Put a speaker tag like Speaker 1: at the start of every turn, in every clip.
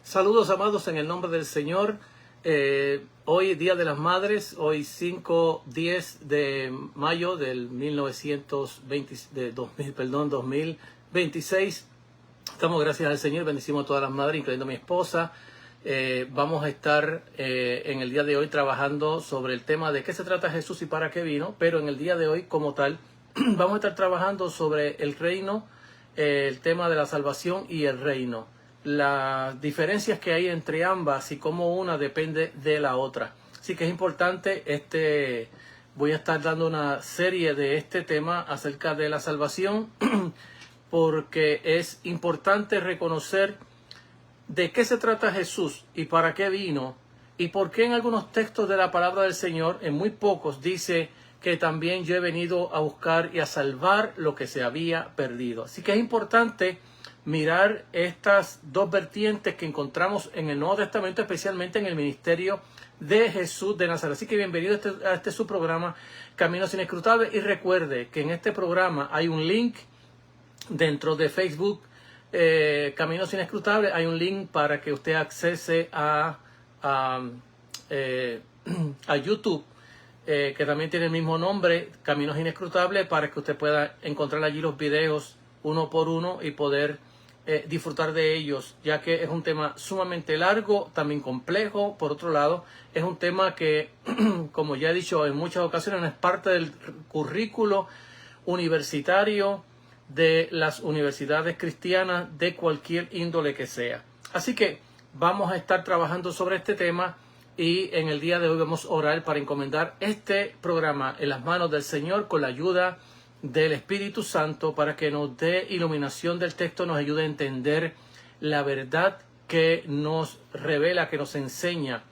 Speaker 1: Saludos amados en el nombre del Señor. Hoy Día de las Madres, hoy 5-10 de mayo del 2026. Estamos gracias al Señor, bendecimos a todas las madres, incluyendo a mi esposa. Vamos a estar en el día de hoy trabajando sobre el tema de qué se trata Jesús y para qué vino, pero en el día de hoy como tal vamos a estar trabajando sobre el reino, el tema de la salvación y el reino, las diferencias que hay entre ambas y cómo una depende de la otra. Así que es importante, voy a estar dando una serie de este tema acerca de la salvación porque es importante reconocer de qué se trata Jesús y para qué vino y por qué en algunos textos de la palabra del Señor, en muy pocos, dice que también yo he venido a buscar y a salvar lo que se había perdido. Así que es importante mirar estas dos vertientes que encontramos en el Nuevo Testamento, especialmente en el ministerio de Jesús de Nazaret. Así que bienvenido a este su programa, Caminos Inescrutables. Y recuerde que en este programa hay un link dentro de Facebook, Caminos Inescrutables, hay un link para que usted accese a YouTube, que también tiene el mismo nombre, Caminos Inescrutables, para que usted pueda encontrar allí los videos uno por uno y poder disfrutar de ellos, ya que es un tema sumamente largo, también complejo. Por otro lado, es un tema que, como ya he dicho en muchas ocasiones, es parte del currículo universitario de las universidades cristianas de cualquier índole que sea. Así que vamos a estar trabajando sobre este tema y en el día de hoy vamos a orar para encomendar este programa en las manos del Señor con la ayuda del Espíritu Santo para que nos dé iluminación del texto, nos ayude a entender la verdad que nos revela, que nos enseña,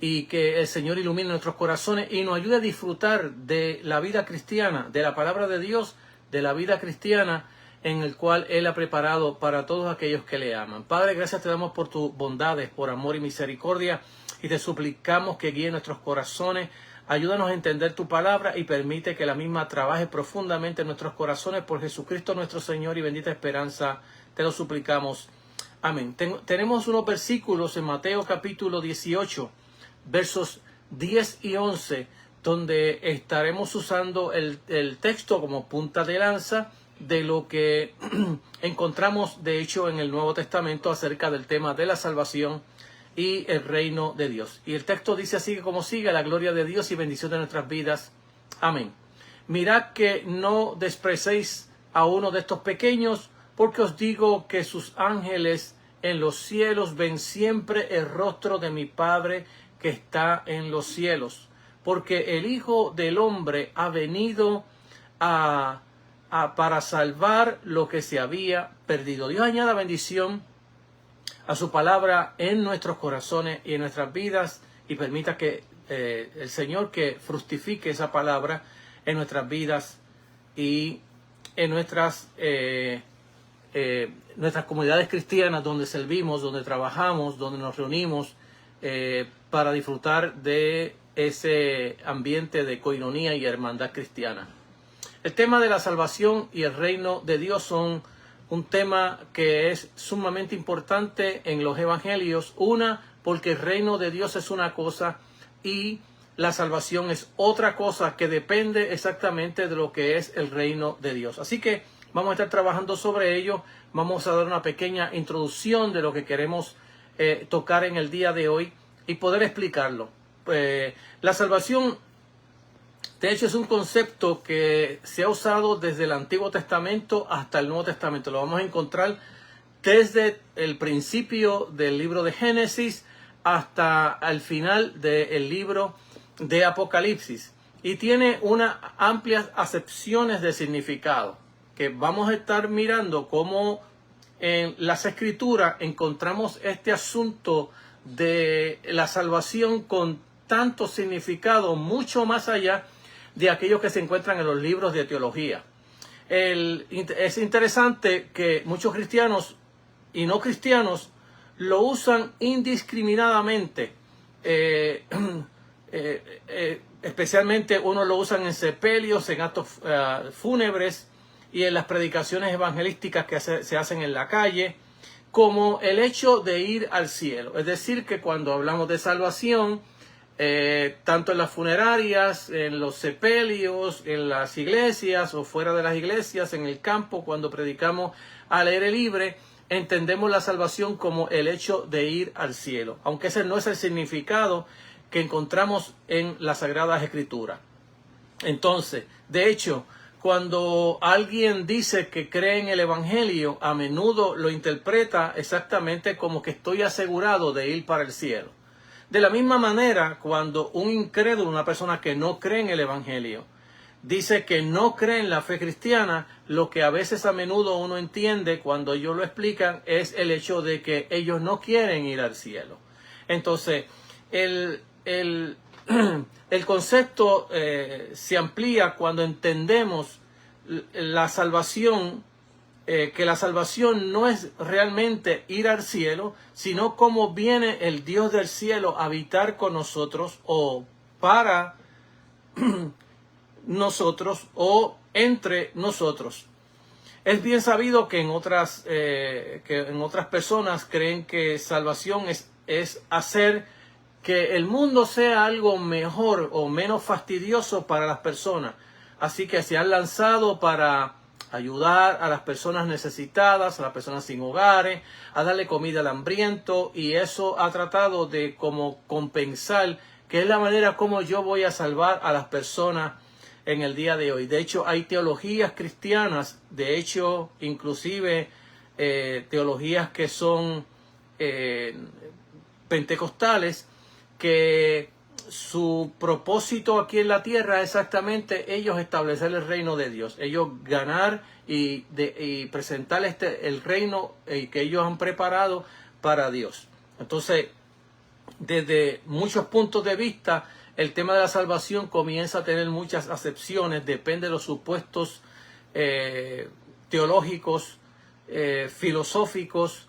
Speaker 1: y que el Señor ilumine nuestros corazones y nos ayude a disfrutar de la vida cristiana, de la palabra de Dios, de la vida cristiana en el cual Él ha preparado para todos aquellos que le aman. Padre, gracias te damos por tus bondades, por amor y misericordia, y te suplicamos que guíe nuestros corazones. Ayúdanos a entender tu palabra y permite que la misma trabaje profundamente en nuestros corazones por Jesucristo nuestro Señor y bendita esperanza. Te lo suplicamos. Amén. Tenemos unos versículos en Mateo capítulo 18, versos 10 y 11, donde estaremos usando el texto como punta de lanza de lo que encontramos de hecho en el Nuevo Testamento acerca del tema de la salvación y el reino de Dios. Y el texto dice así como sigue: la gloria de Dios y bendición de nuestras vidas. Amén. Mirad que no despreciéis a uno de estos pequeños, porque os digo que sus ángeles en los cielos ven siempre el rostro de mi Padre que está en los cielos. Porque el Hijo del Hombre ha venido para salvar lo que se había perdido. Dios añada bendición a su palabra en nuestros corazones y en nuestras vidas, y permita que el Señor que fructifique esa palabra en nuestras vidas y en nuestras comunidades cristianas donde servimos, donde trabajamos, donde nos reunimos para disfrutar de ese ambiente de coinonía y hermandad cristiana. El tema de la salvación y el reino de Dios son un tema que es sumamente importante en los evangelios. Una, porque el reino de Dios es una cosa y la salvación es otra cosa que depende exactamente de lo que es el reino de Dios. Así que vamos a estar trabajando sobre ello. Vamos a dar una pequeña introducción de lo que queremos tocar en el día de hoy y poder explicarlo. La salvación, de hecho, es un concepto que se ha usado desde el Antiguo Testamento hasta el Nuevo Testamento. Lo vamos a encontrar desde el principio del libro de Génesis hasta el final del libro de Apocalipsis. Y tiene unas amplias acepciones de significado que vamos a estar mirando cómo en las Escrituras encontramos este asunto de la salvación con tanto significado, mucho más allá de aquellos que se encuentran en los libros de teología. Es interesante que muchos cristianos y no cristianos lo usan indiscriminadamente. Especialmente unos lo usan en sepelios, en actos fúnebres y en las predicaciones evangelísticas que se hacen en la calle. como el hecho de ir al cielo. Es decir, que cuando hablamos de salvación, tanto en las funerarias, en los sepelios, en las iglesias o fuera de las iglesias, en el campo, cuando predicamos al aire libre, entendemos la salvación como el hecho de ir al cielo, aunque ese no es el significado que encontramos en las Sagradas Escrituras. Entonces, de hecho, cuando alguien dice que cree en el Evangelio, a menudo lo interpreta exactamente como que estoy asegurado de ir para el cielo. De la misma manera, cuando un incrédulo, una persona que no cree en el Evangelio, dice que no cree en la fe cristiana, lo que a veces a menudo uno entiende cuando ellos lo explican es el hecho de que ellos no quieren ir al cielo. Entonces, el concepto se amplía cuando entendemos la salvación, que la salvación no es realmente ir al cielo, sino cómo viene el Dios del cielo a habitar con nosotros o para nosotros o entre nosotros. Es bien sabido que en otras personas creen que salvación es hacer que el mundo sea algo mejor o menos fastidioso para las personas. Así que se han lanzado para ayudar a las personas necesitadas, a las personas sin hogares, a darle comida al hambriento, y eso ha tratado de como compensar, que es la manera como yo voy a salvar a las personas en el día de hoy. De hecho, hay teologías cristianas, de hecho, inclusive teologías que son pentecostales, que su propósito aquí en la tierra es exactamente ellos establecer el reino de Dios, ellos ganar y presentar el reino que ellos han preparado para Dios. Entonces, desde muchos puntos de vista, el tema de la salvación comienza a tener muchas acepciones, depende de los supuestos teológicos, filosóficos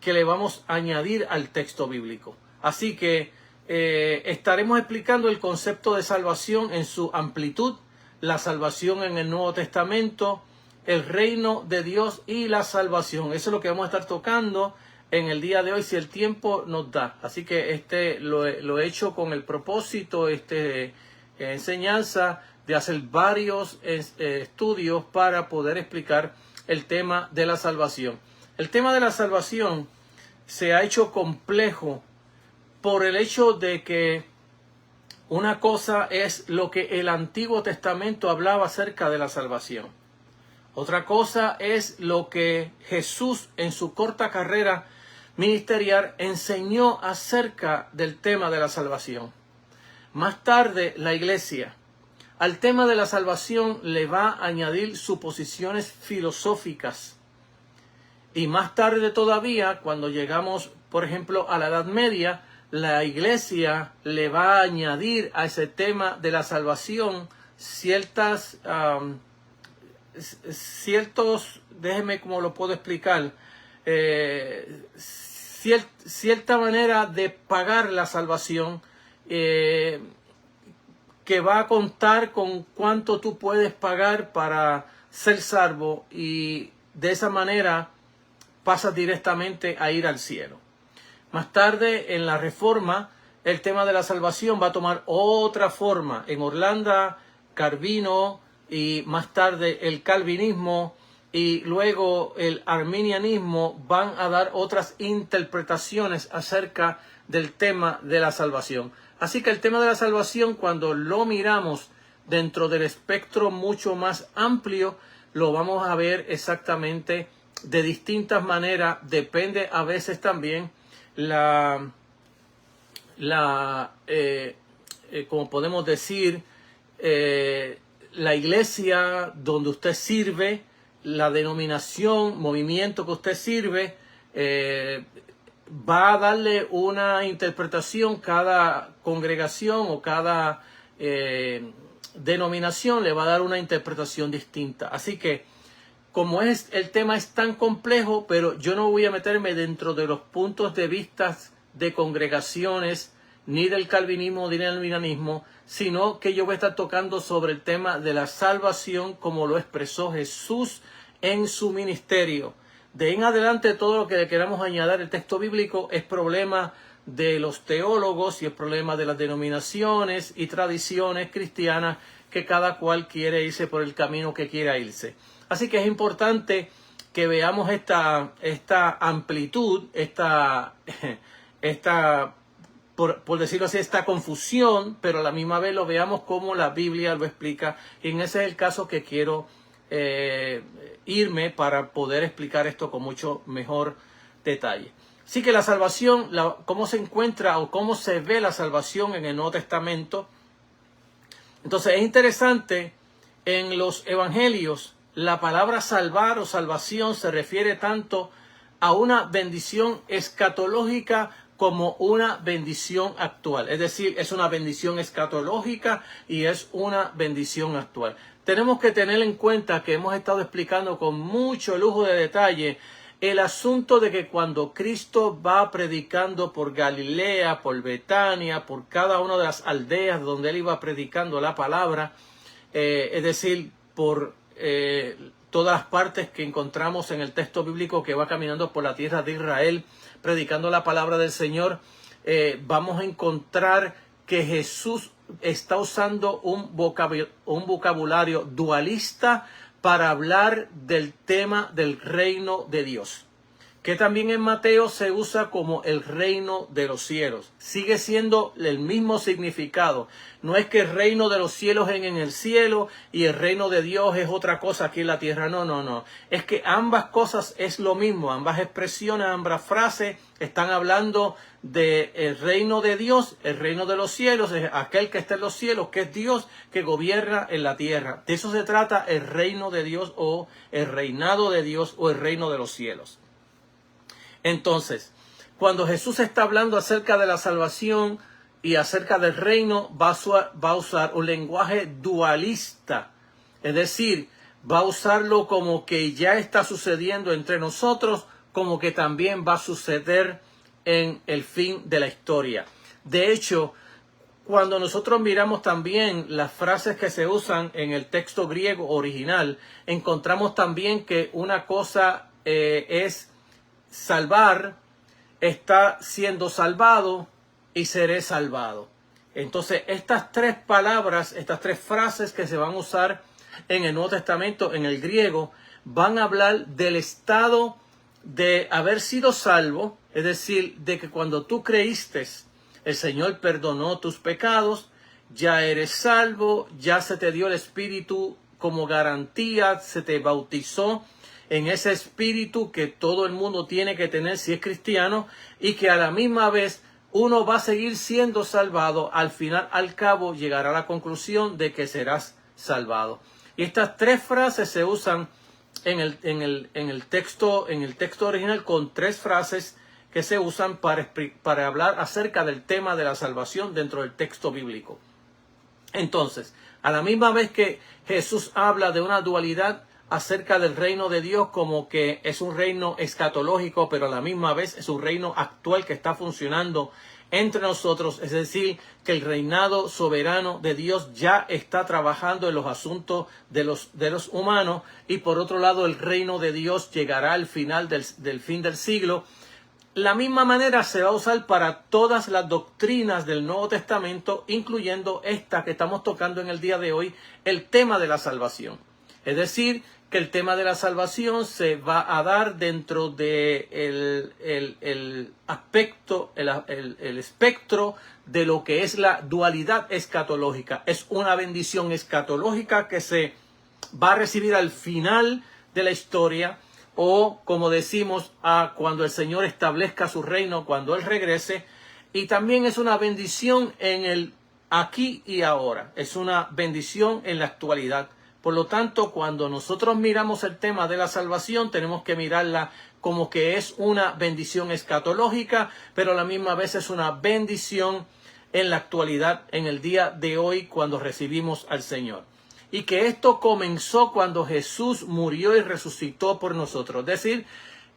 Speaker 1: que le vamos a añadir al texto bíblico. Así que estaremos explicando el concepto de salvación en su amplitud, la salvación en el Nuevo Testamento, el reino de Dios y la salvación. Eso es lo que vamos a estar tocando en el día de hoy, si el tiempo nos da. Así que lo he hecho con el propósito, enseñanza, de hacer varios estudios para poder explicar el tema de la salvación. El tema de la salvación se ha hecho complejo por el hecho de que una cosa es lo que el Antiguo Testamento hablaba acerca de la salvación. Otra cosa es lo que Jesús en su corta carrera ministerial enseñó acerca del tema de la salvación. Más tarde, la Iglesia al tema de la salvación le va a añadir suposiciones filosóficas. Y más tarde todavía, cuando llegamos, por ejemplo, a la Edad Media, la Iglesia le va a añadir a ese tema de la salvación ciertos, déjeme cómo lo puedo explicar, cierta manera de pagar la salvación, que va a contar con cuánto tú puedes pagar para ser salvo, y de esa manera pasas directamente a ir al cielo. Más tarde, en la Reforma, el tema de la salvación va a tomar otra forma. En Orlando, Calvino, y más tarde el calvinismo y luego el arminianismo van a dar otras interpretaciones acerca del tema de la salvación. Así que el tema de la salvación, cuando lo miramos dentro del espectro mucho más amplio, lo vamos a ver exactamente de distintas maneras. Depende a veces también como podemos decir, la iglesia donde usted sirve, la denominación, movimiento que usted sirve, va a darle una interpretación. Cada congregación o cada denominación le va a dar una interpretación distinta. Así que, como el tema es tan complejo, pero yo no voy a meterme dentro de los puntos de vista de congregaciones, ni del calvinismo, ni del arminianismo, sino que yo voy a estar tocando sobre el tema de la salvación como lo expresó Jesús en su ministerio, De ahí en adelante todo lo que le queramos añadir al texto bíblico es problema de los teólogos y es problema de las denominaciones y tradiciones cristianas, que cada cual quiere irse por el camino que quiera irse. Así que es importante que veamos esta amplitud, por decirlo así, esta confusión, pero a la misma vez lo veamos como la Biblia lo explica. Y en ese es el caso que quiero irme para poder explicar esto con mucho mejor detalle. Así que la salvación, cómo se encuentra o cómo se ve la salvación en el Nuevo Testamento. Entonces es interesante, en los evangelios la palabra salvar o salvación se refiere tanto a una bendición escatológica como una bendición actual. Es decir, es una bendición escatológica y es una bendición actual. Tenemos que tener en cuenta que hemos estado explicando con mucho lujo de detalle el asunto de que cuando Cristo va predicando por Galilea, por Betania, por cada una de las aldeas donde él iba predicando la palabra, es decir, por todas las partes que encontramos en el texto bíblico que va caminando por la tierra de Israel, predicando la palabra del Señor, vamos a encontrar que Jesús está usando un vocabulario dualista para hablar del tema del reino de Dios, que también en Mateo se usa como el reino de los cielos. Sigue siendo el mismo significado. No es que el reino de los cielos es en el cielo y el reino de Dios es otra cosa aquí en la tierra. No, no, no. Es que ambas cosas es lo mismo. Ambas expresiones, ambas frases están hablando del reino de Dios. El reino de los cielos es aquel que está en los cielos, que es Dios que gobierna en la tierra. De eso se trata el reino de Dios o el reinado de Dios o el reino de los cielos. Entonces, cuando Jesús está hablando acerca de la salvación y acerca del reino, va a usar un lenguaje dualista. Es decir, va a usarlo como que ya está sucediendo entre nosotros, como que también va a suceder en el fin de la historia. De hecho, cuando nosotros miramos también las frases que se usan en el texto griego original, encontramos también que una cosa es salvar, está siendo salvado y seré salvado. Entonces, estas tres palabras, estas tres frases que se van a usar en el Nuevo Testamento, en el griego, van a hablar del estado de haber sido salvo, es decir, de que cuando tú creíste, el Señor perdonó tus pecados, ya eres salvo, ya se te dio el Espíritu como garantía, se te bautizó en ese espíritu que todo el mundo tiene que tener si es cristiano, y que a la misma vez uno va a seguir siendo salvado. Al final, al cabo, llegará a la conclusión de que serás salvado. Y estas tres frases se usan en el texto original, con tres frases que se usan para hablar acerca del tema de la salvación dentro del texto bíblico. Entonces, a la misma vez que Jesús habla de una dualidad acerca del reino de Dios, como que es un reino escatológico, pero a la misma vez es un reino actual que está funcionando entre nosotros, es decir, que el reinado soberano de Dios ya está trabajando en los asuntos de los humanos, y por otro lado el reino de Dios llegará al final del fin del siglo. La misma manera se va a usar para todas las doctrinas del Nuevo Testamento, incluyendo esta que estamos tocando en el día de hoy, el tema de la salvación. Es decir, que el tema de la salvación se va a dar dentro de el aspecto, el espectro de lo que es la dualidad escatológica. Es una bendición escatológica que se va a recibir al final de la historia, o como decimos, cuando el Señor establezca su reino, cuando Él regrese. Y también es una bendición en el aquí y ahora. Es una bendición en la actualidad. Por lo tanto, cuando nosotros miramos el tema de la salvación, tenemos que mirarla como que es una bendición escatológica, pero a la misma vez es una bendición en la actualidad, en el día de hoy, cuando recibimos al Señor. Y que esto comenzó cuando Jesús murió y resucitó por nosotros. Es decir,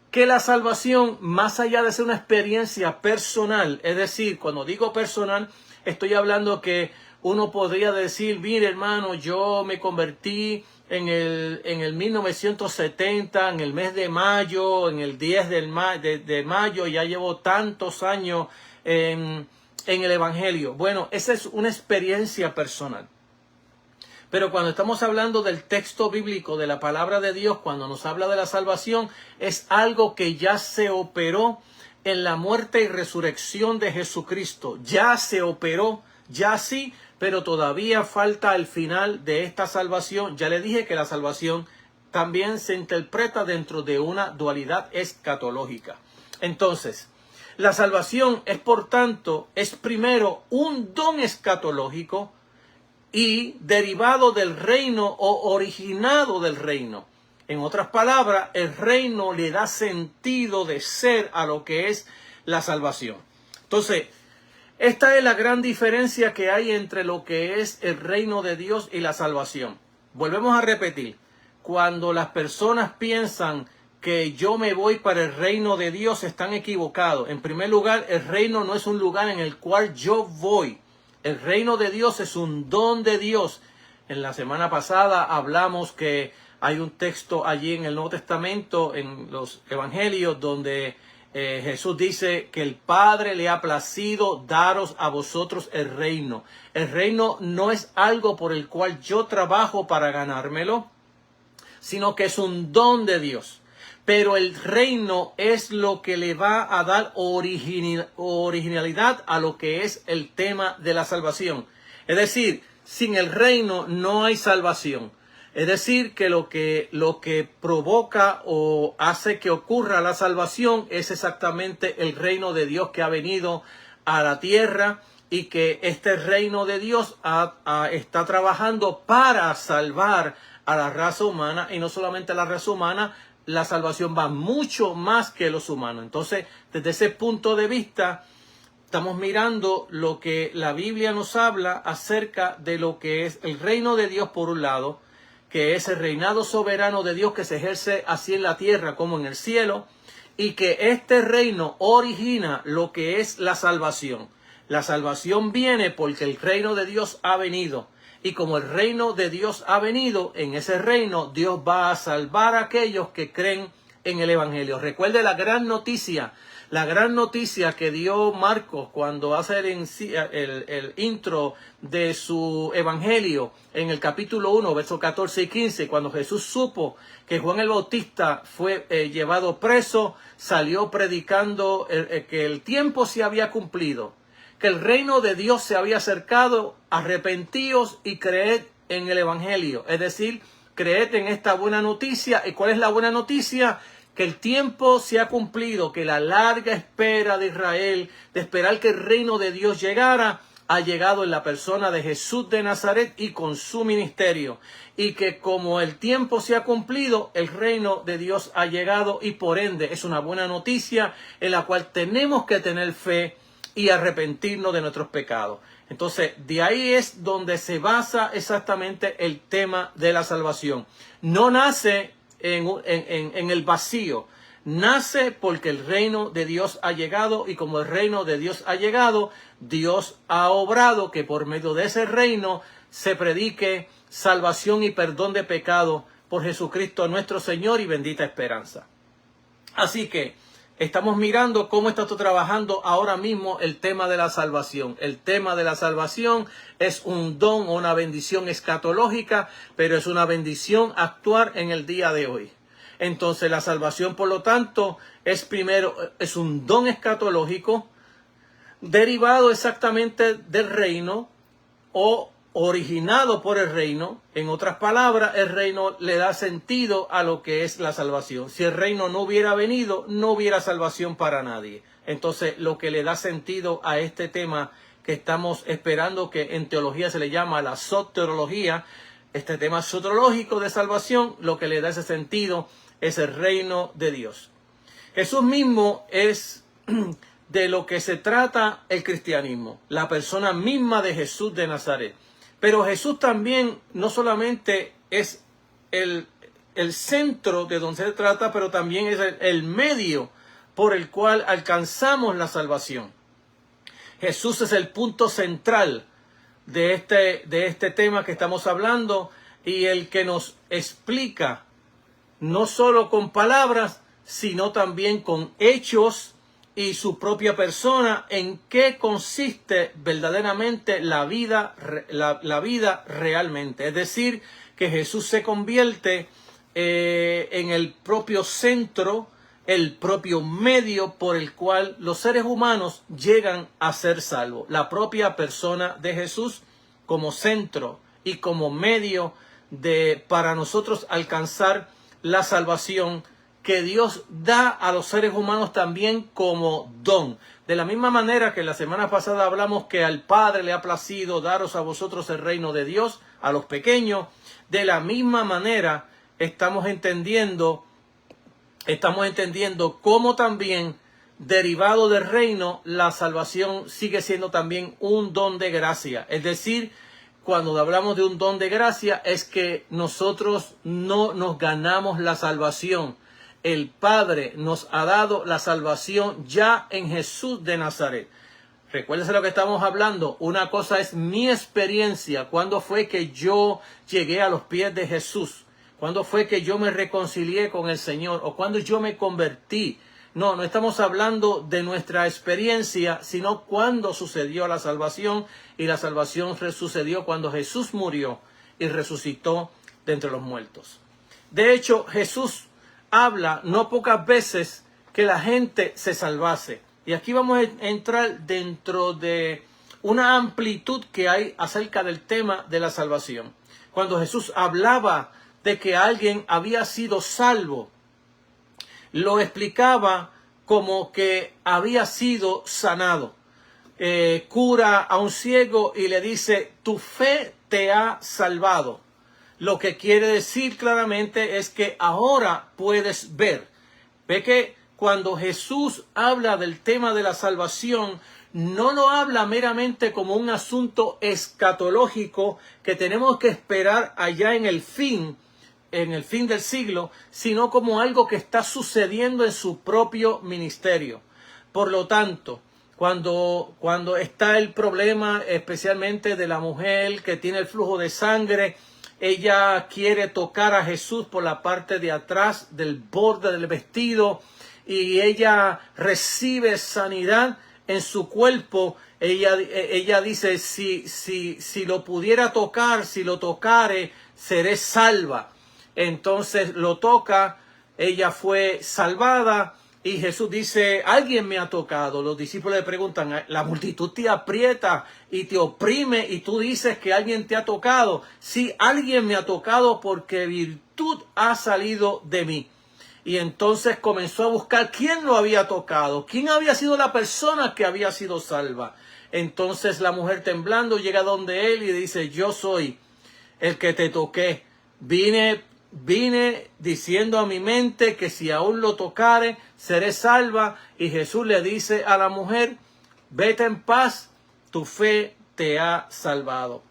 Speaker 1: que la salvación, más allá de ser una experiencia personal, es decir, cuando digo personal, estoy hablando que Uno podría decir, mire hermano, yo me convertí en el 1970, en el mes de mayo, en el 10 de mayo, ya llevo tantos años en el Evangelio. Bueno, esa es una experiencia personal. Pero cuando estamos hablando del texto bíblico, de la palabra de Dios, cuando nos habla de la salvación, es algo que ya se operó en la muerte y resurrección de Jesucristo. Ya se operó, ya sí, pero todavía falta el final de esta salvación. Ya le dije que la salvación también se interpreta dentro de una dualidad escatológica. Entonces, la salvación es, por tanto, es primero un don escatológico y derivado del reino o originado del reino. En otras palabras, el reino le da sentido de ser a lo que es la salvación. Entonces, esta es la gran diferencia que hay entre lo que es el reino de Dios y la salvación. Volvemos a repetir, cuando las personas piensan que yo me voy para el reino de Dios, están equivocados. En primer lugar, el reino no es un lugar en el cual yo voy. El reino de Dios es un don de Dios. En la semana pasada hablamos que hay un texto allí en el Nuevo Testamento, en los Evangelios, donde Jesús dice que el Padre le ha placido daros a vosotros el reino. El reino no es algo por el cual yo trabajo para ganármelo, sino que es un don de Dios. Pero el reino es lo que le va a dar originalidad a lo que es el tema de la salvación. Es decir, sin el reino no hay salvación. Es decir, que lo que provoca o hace que ocurra la salvación es exactamente el reino de Dios que ha venido a la tierra y que este reino de Dios está trabajando para salvar a la raza humana, y no solamente a la raza humana. La salvación va mucho más que los humanos. Entonces, desde ese punto de vista, estamos mirando lo que la Biblia nos habla acerca de lo que es el reino de Dios por un lado, que es el reinado soberano de Dios que se ejerce así en la tierra como en el cielo, y que este reino origina lo que es la salvación. La salvación viene porque el reino de Dios ha venido. Y como el reino de Dios ha venido, en ese reino Dios va a salvar a aquellos que creen en el Evangelio. Recuerde la gran noticia que dio Marcos cuando hace el intro de su Evangelio en el capítulo 1, versos 14 y 15, cuando Jesús supo que Juan el Bautista fue llevado preso, salió predicando que el tiempo se había cumplido, que el reino de Dios se había acercado, arrepentíos y creed en el Evangelio. Es decir, creed en esta buena noticia. ¿Y cuál es la buena noticia? Que el tiempo se ha cumplido, que la larga espera de Israel, de esperar que el reino de Dios llegara, ha llegado en la persona de Jesús de Nazaret y con su ministerio. Y que como el tiempo se ha cumplido, el reino de Dios ha llegado y por ende es una buena noticia en la cual tenemos que tener fe y arrepentirnos de nuestros pecados. Entonces, de ahí es donde se basa exactamente el tema de la salvación. No nace en el vacío, nace porque el reino de Dios ha llegado, y como el reino de Dios ha llegado, Dios ha obrado que por medio de ese reino se predique salvación y perdón de pecado por Jesucristo nuestro Señor y bendita esperanza. Así que estamos mirando cómo está trabajando ahora mismo el tema de la salvación. El tema de la salvación es un don o una bendición escatológica, pero es una bendición actuar en el día de hoy. Entonces la salvación, por lo tanto, es un don escatológico derivado exactamente del reino o originado por el reino. En otras palabras, el reino le da sentido a lo que es la salvación. Si el reino no hubiera venido, no hubiera salvación para nadie. Entonces, lo que le da sentido a este tema que estamos esperando, que en teología se le llama la soteriología, este tema soteriológico de salvación, lo que le da ese sentido es el reino de Dios. Jesús mismo es de lo que se trata el cristianismo, la persona misma de Jesús de Nazaret. Pero Jesús también no solamente es el centro de donde se trata, pero también es el medio por el cual alcanzamos la salvación. Jesús es el punto central de este tema que estamos hablando, y el que nos explica no solo con palabras, sino también con hechos y su propia persona, en qué consiste verdaderamente la vida realmente. Es decir, que Jesús se convierte en el propio centro, el propio medio por el cual los seres humanos llegan a ser salvos. La propia persona de Jesús como centro y como medio para nosotros alcanzar la salvación que Dios da a los seres humanos también como don. De la misma manera que la semana pasada hablamos que al Padre le ha placido daros a vosotros el reino de Dios, a los pequeños, de la misma manera estamos entendiendo cómo también, derivado del reino, la salvación sigue siendo también un don de gracia. Es decir, cuando hablamos de un don de gracia, es que nosotros no nos ganamos la salvación. El Padre nos ha dado la salvación ya en Jesús de Nazaret. Recuérdense lo que estamos hablando. Una cosa es mi experiencia. ¿Cuándo fue que yo llegué a los pies de Jesús? ¿Cuándo fue que yo me reconcilié con el Señor? ¿O cuándo yo me convertí? No estamos hablando de nuestra experiencia, sino cuándo sucedió la salvación. Y la salvación sucedió cuando Jesús murió y resucitó de entre los muertos. De hecho, Jesús habla no pocas veces que la gente se salvase. Y aquí vamos a entrar dentro de una amplitud que hay acerca del tema de la salvación. Cuando Jesús hablaba de que alguien había sido salvo, lo explicaba como que había sido sanado. Cura a un ciego y le dice, tu fe te ha salvado. Lo que quiere decir claramente es que ahora puedes ver. Ve que cuando Jesús habla del tema de la salvación, no lo habla meramente como un asunto escatológico que tenemos que esperar allá en el fin del siglo, sino como algo que está sucediendo en su propio ministerio. Por lo tanto, cuando está el problema especialmente de la mujer que tiene el flujo de sangre, ella quiere tocar a Jesús por la parte de atrás del borde del vestido y ella recibe sanidad en su cuerpo. Ella dice, si lo pudiera tocar, si lo tocare, seré salva. Entonces lo toca, ella fue salvada y Jesús dice, alguien me ha tocado. Los discípulos le preguntan, la multitud te aprieta y te oprime y tú dices que alguien te ha tocado. Sí, alguien me ha tocado porque virtud ha salido de mí. Y entonces comenzó a buscar quién lo había tocado, quién había sido la persona que había sido salva. Entonces la mujer temblando llega donde él y dice, yo soy el que te toqué. Vine diciendo a mi mente que si aún lo tocare, seré salva. Y Jesús le dice a la mujer, vete en paz, tu fe te ha salvado.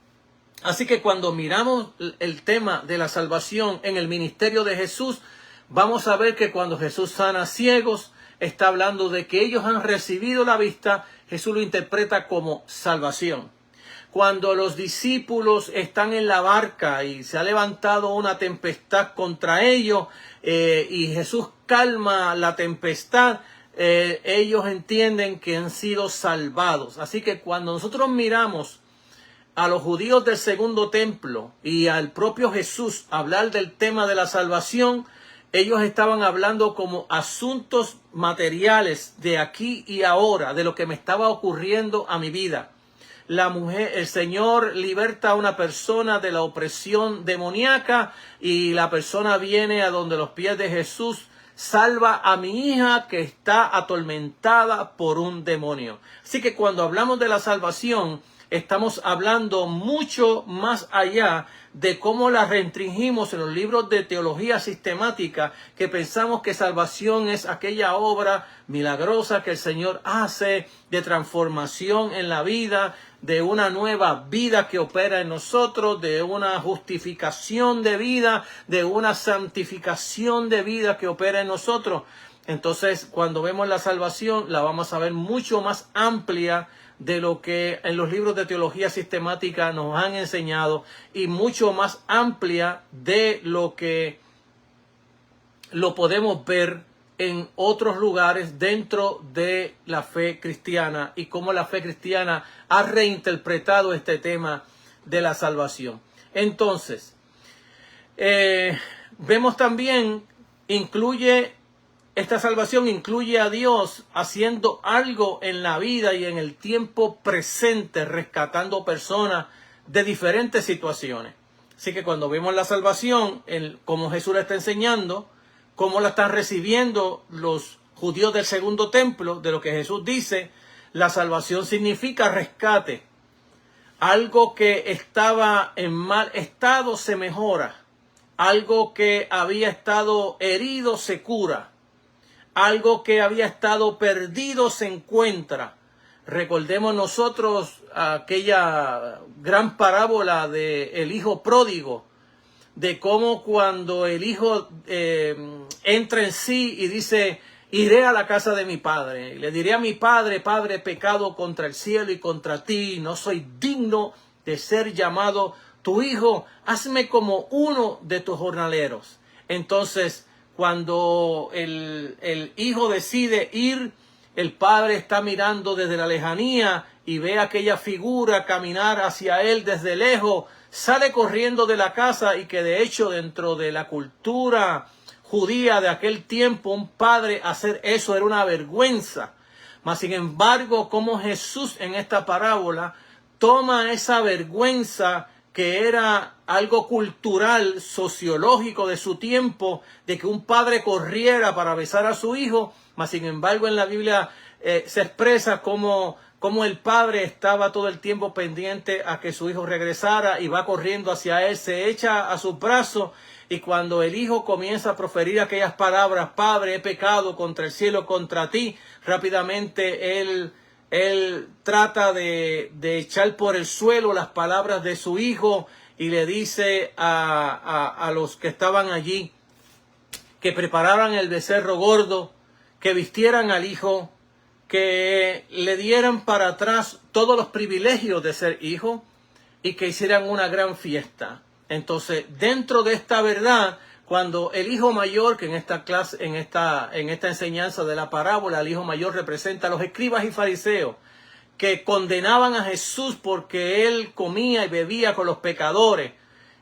Speaker 1: Así que cuando miramos el tema de la salvación en el ministerio de Jesús, vamos a ver que cuando Jesús sana ciegos, está hablando de que ellos han recibido la vista. Jesús lo interpreta como salvación. Cuando los discípulos están en la barca y se ha levantado una tempestad contra ellos y Jesús calma la tempestad, ellos entienden que han sido salvados. Así que cuando nosotros miramos a los judíos del segundo templo y al propio Jesús hablar del tema de la salvación, ellos estaban hablando como asuntos materiales de aquí y ahora, de lo que me estaba ocurriendo a mi vida. El Señor liberta a una persona de la opresión demoníaca y la persona viene a donde los pies de Jesús, salva a mi hija que está atormentada por un demonio. Así que cuando hablamos de la salvación, estamos hablando mucho más allá de cómo la restringimos en los libros de teología sistemática, que pensamos que salvación es aquella obra milagrosa que el Señor hace de transformación en la vida, de una nueva vida que opera en nosotros, de una justificación de vida, de una santificación de vida que opera en nosotros. Entonces, cuando vemos la salvación, la vamos a ver mucho más amplia de lo que en los libros de teología sistemática nos han enseñado y mucho más amplia de lo que lo podemos ver en otros lugares dentro de la fe cristiana y cómo la fe cristiana ha reinterpretado este tema de la salvación. Entonces, vemos también, esta salvación incluye a Dios haciendo algo en la vida y en el tiempo presente, rescatando personas de diferentes situaciones. Así que cuando vemos la salvación, como Jesús la está enseñando, cómo la están recibiendo los judíos del segundo templo, de lo que Jesús dice, la salvación significa rescate. Algo que estaba en mal estado se mejora. Algo que había estado herido se cura. Algo que había estado perdido se encuentra. Recordemos nosotros aquella gran parábola del hijo pródigo, de cómo cuando el hijo entra en sí y dice, iré a la casa de mi padre, y le diré a mi padre, Padre, he pecado contra el cielo y contra ti, no soy digno de ser llamado tu hijo, hazme como uno de tus jornaleros. Entonces, cuando el hijo decide ir, el padre está mirando desde la lejanía y ve aquella figura caminar hacia él desde lejos, sale corriendo de la casa, y que de hecho dentro de la cultura judía de aquel tiempo, un padre hacer eso era una vergüenza. Mas sin embargo, como Jesús en esta parábola toma esa vergüenza que era algo cultural, sociológico de su tiempo, de que un padre corriera para besar a su hijo, mas sin embargo en la Biblia se expresa como el padre estaba todo el tiempo pendiente a que su hijo regresara y va corriendo hacia él, se echa a sus brazos, y cuando el hijo comienza a proferir aquellas palabras, Padre, he pecado contra el cielo, contra ti, rápidamente él trata de echar por el suelo las palabras de su hijo y le dice a los que estaban allí que prepararan el becerro gordo, que vistieran al hijo, que le dieran para atrás todos los privilegios de ser hijo y que hicieran una gran fiesta. Entonces, dentro de esta verdad, cuando el hijo mayor, que en esta clase, en esta enseñanza de la parábola, el hijo mayor representa a los escribas y fariseos que condenaban a Jesús porque él comía y bebía con los pecadores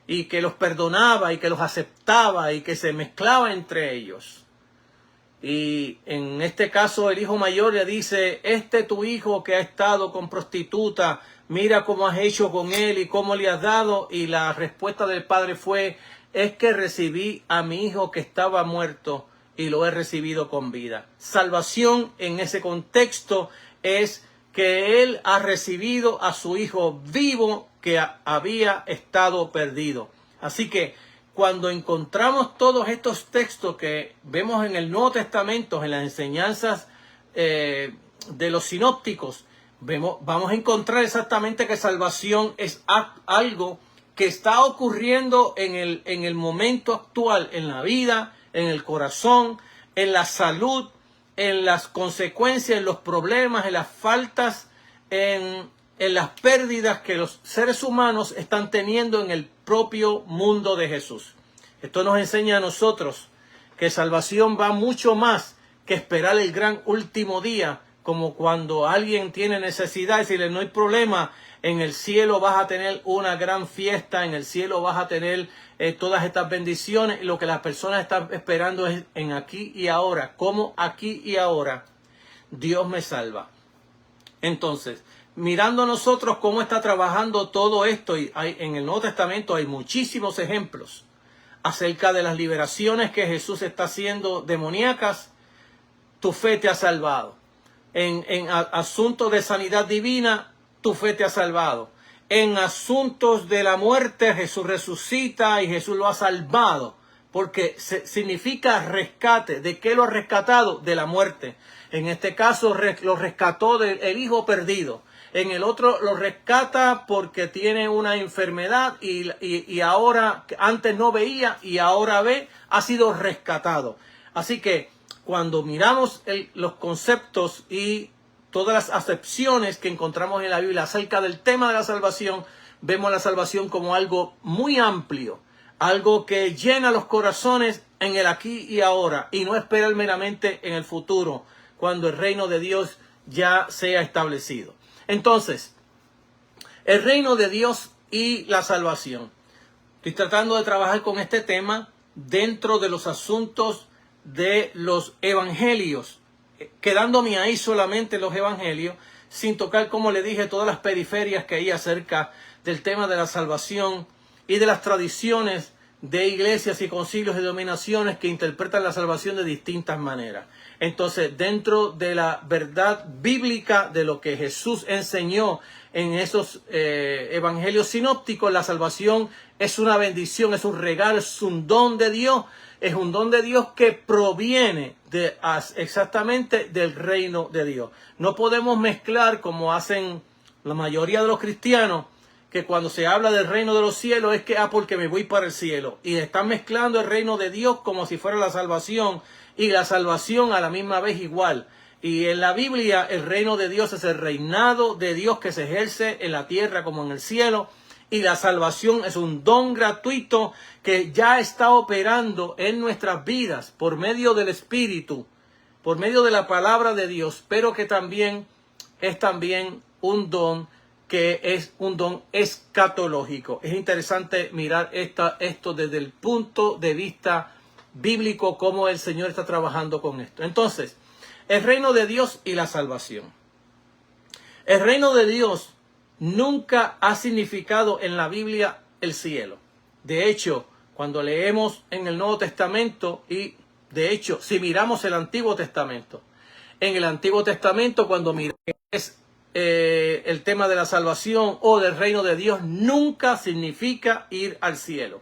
Speaker 1: y que los perdonaba y que los aceptaba y que se mezclaba entre ellos. Y en este caso el hijo mayor le dice, tu hijo que ha estado con prostituta, mira cómo has hecho con él y cómo le has dado. Y la respuesta del padre fue, es que recibí a mi hijo que estaba muerto y lo he recibido con vida. Salvación en ese contexto es que él ha recibido a su hijo vivo que había estado perdido. Así que cuando encontramos todos estos textos que vemos en el Nuevo Testamento, en las enseñanzas de los sinópticos, vamos a encontrar exactamente que salvación es algo que está ocurriendo en el momento actual, en la vida, en el corazón, en la salud, en las consecuencias, en los problemas, en las faltas, en las pérdidas que los seres humanos están teniendo en el propio mundo de Jesús. Esto nos enseña a nosotros que salvación va mucho más que esperar el gran último día, como cuando alguien tiene necesidad y decirle no hay problema, en el cielo vas a tener una gran fiesta, en el cielo vas a tener todas estas bendiciones. Lo que las personas están esperando es en aquí y ahora, como aquí y ahora Dios me salva. Entonces, mirando nosotros cómo está trabajando todo esto, y en el Nuevo Testamento hay muchísimos ejemplos acerca de las liberaciones que Jesús está haciendo demoníacas. Tu fe te ha salvado. En asuntos de sanidad divina, tu fe te ha salvado. En asuntos de la muerte, Jesús resucita y Jesús lo ha salvado, porque significa rescate. ¿De qué lo ha rescatado? De la muerte. En este caso lo rescató del hijo perdido. En el otro lo rescata porque tiene una enfermedad y ahora, antes no veía y ahora ve, ha sido rescatado. Así que cuando miramos los conceptos y todas las acepciones que encontramos en la Biblia acerca del tema de la salvación, vemos la salvación como algo muy amplio, algo que llena los corazones en el aquí y ahora y no esperar meramente en el futuro, cuando el reino de Dios ya sea establecido. Entonces, el reino de Dios y la salvación. Estoy tratando de trabajar con este tema dentro de los asuntos de los evangelios, quedándome ahí solamente en los evangelios, sin tocar, como le dije, todas las periferias que hay acerca del tema de la salvación y de las tradiciones de iglesias y concilios y denominaciones que interpretan la salvación de distintas maneras. Entonces, dentro de la verdad bíblica de lo que Jesús enseñó en esos evangelios sinópticos, la salvación es una bendición, es un regalo, es un don de Dios. Es un don de Dios que proviene exactamente del reino de Dios. No podemos mezclar, como hacen la mayoría de los cristianos, que cuando se habla del reino de los cielos es que, porque me voy para el cielo. Y están mezclando el reino de Dios como si fuera la salvación, y la salvación a la misma vez igual. Y en la Biblia el reino de Dios es el reinado de Dios que se ejerce en la tierra como en el cielo. Y la salvación es un don gratuito que ya está operando en nuestras vidas por medio del Espíritu, por medio de la palabra de Dios, pero que también es un don que es un don escatológico. Es interesante mirar esto desde el punto de vista bíblico, cómo el Señor está trabajando con esto. Entonces, el reino de Dios y la salvación. El reino de Dios nunca ha significado en la Biblia el cielo. De hecho, cuando leemos en el Nuevo Testamento y de hecho, si miramos el Antiguo Testamento, en el Antiguo Testamento cuando miramos el tema de la salvación o del reino de Dios, nunca significa ir al cielo.